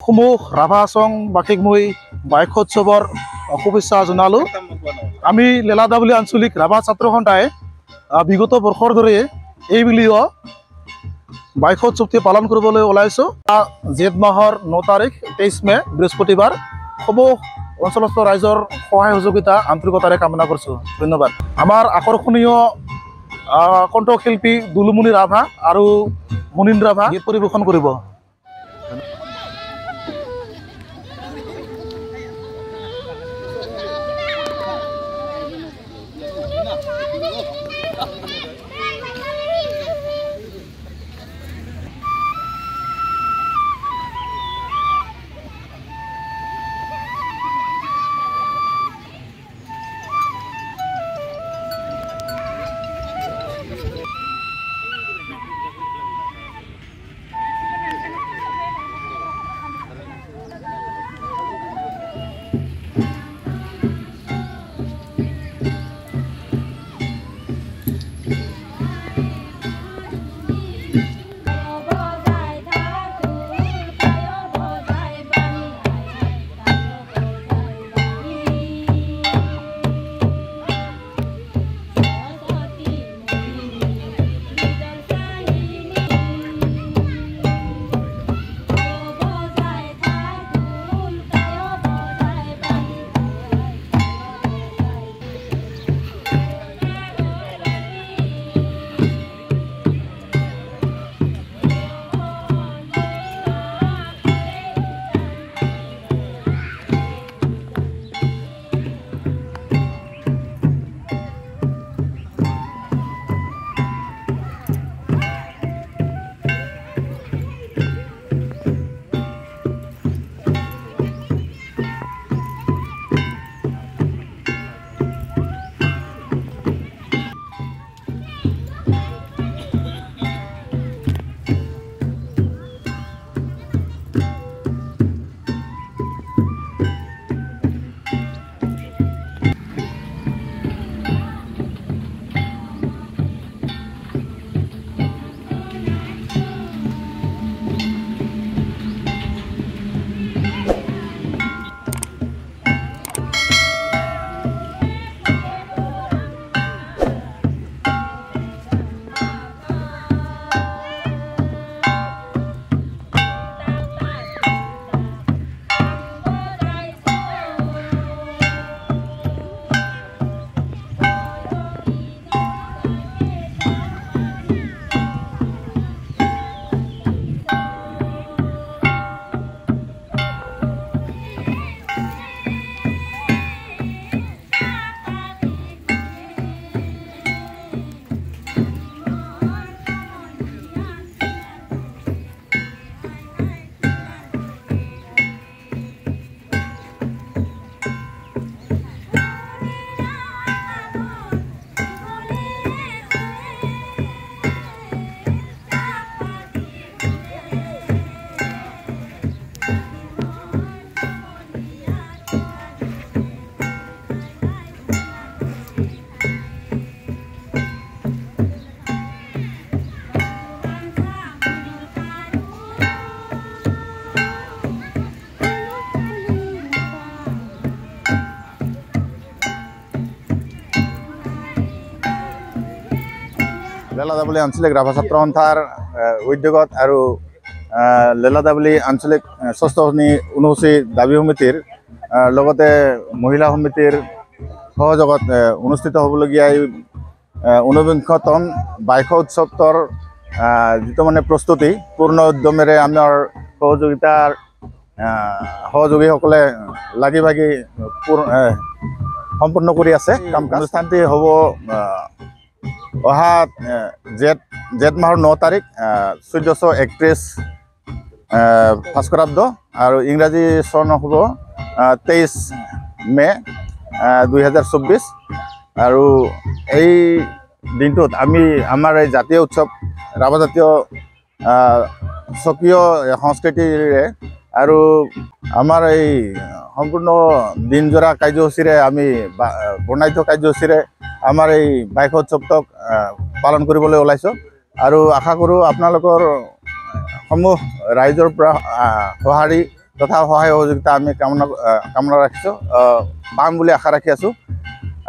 সমূহ ৰাভা চংবাসীক মই বাইশ উৎসৱৰ শুভেচ্ছা জনালোঁ। আমি লেলাদাবলি আঞ্চলিক ৰাভা ছাত্ৰ সন্থাই বিগত বৰ্ষৰ দৰে এইবুলিও বাইশ উৎসৱটি পালন কৰিবলৈ ওলাইছোঁ। জেঠ মাহৰ 9 তাৰিখ 23 মে বৃহস্পতিবাৰ সমূহ অঞ্চলস্থ ৰাইজৰ সহায় সহযোগিতা আন্তৰিকতাৰে কামনা কৰিছোঁ। ধন্যবাদ। আমাৰ আকৰ্ষণীয় কণ্ঠশিল্পী দুলুমণি ৰাভা আৰু মুনীন ৰাভা গীত পৰিৱেশন কৰিব। লেলাদাবলি আঞ্চলিক ৰাভা ছাত্ৰ সন্থাৰ উদ্যোগত আৰু লেলাদাবলি আঞ্চলিক ষষ্ঠ শ্ৰেণী অনুসূচী দাবী সমিতিৰ লগতে মহিলা সমিতিৰ সহযোগত অনুষ্ঠিত হ'বলগীয়া এই 49তম বাইশ উৎসৱৰ যিটো মানে প্ৰস্তুতি পূৰ্ণ উদ্যমেৰে আমাৰ সহযোগীসকলে লাগি ভাগি সম্পূৰ্ণ কৰি আছে। অনুষ্ঠানটি হ'ব অহা জেঠ মাহৰ 9 তাৰিখ 1431 ভাস্কৰাব্দ আৰু ইংৰাজী চন হ'ব 23 মে 2024। আৰু এই দিনটোত আমি আমাৰ এই জাতীয় উৎসৱ ৰাভা জাতীয় স্বকীয় সংস্কৃতিৰে আৰু আমাৰ এই সম্পূৰ্ণ দিনজোৰা কাৰ্যসূচীৰে আমি বৰ্ণাঢ্য কাৰ্যসূচীৰে আমাৰ এই বাইশ উৎসৱটোক পালন কৰিবলৈ ওলাইছোঁ। আৰু আশা কৰোঁ আপোনালোকৰ সমূহ ৰাইজৰ পৰা সঁহাৰি তথা সহায় সহযোগিতা আমি কামনা ৰাখিছোঁ, পাম বুলি আশা ৰাখি আছোঁ।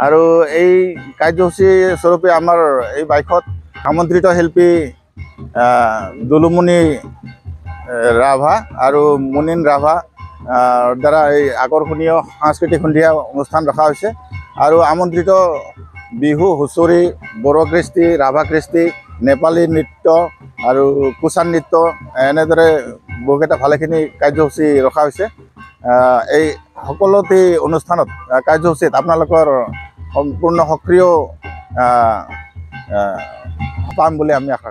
আৰু এই কাৰ্যসূচী স্বৰূপে আমাৰ এই বাইকত আমন্ত্ৰিত শিল্পী দুলুমণি ৰাভা আৰু মুনিন ৰাভা দ্বাৰা এই আকৰ্ষণীয় সাংস্কৃতিক সন্ধিয়া অনুষ্ঠান ৰখা হৈছে। আৰু আমন্ত্ৰিত বিহু, হুঁচৰি, বড়ো কৃষ্টি, ৰাভা কৃষ্টি, নেপালী নৃত্য আৰু কুচান নৃত্য, এনেদৰে বহুকেইটা ভালেখিনি কাৰ্যসূচী ৰখা হৈছে। এই সকলোটি অনুষ্ঠানত কাৰ্যসূচীত আপোনালোকৰ সম্পূৰ্ণ সক্ৰিয় পাম বুলি আমি আশা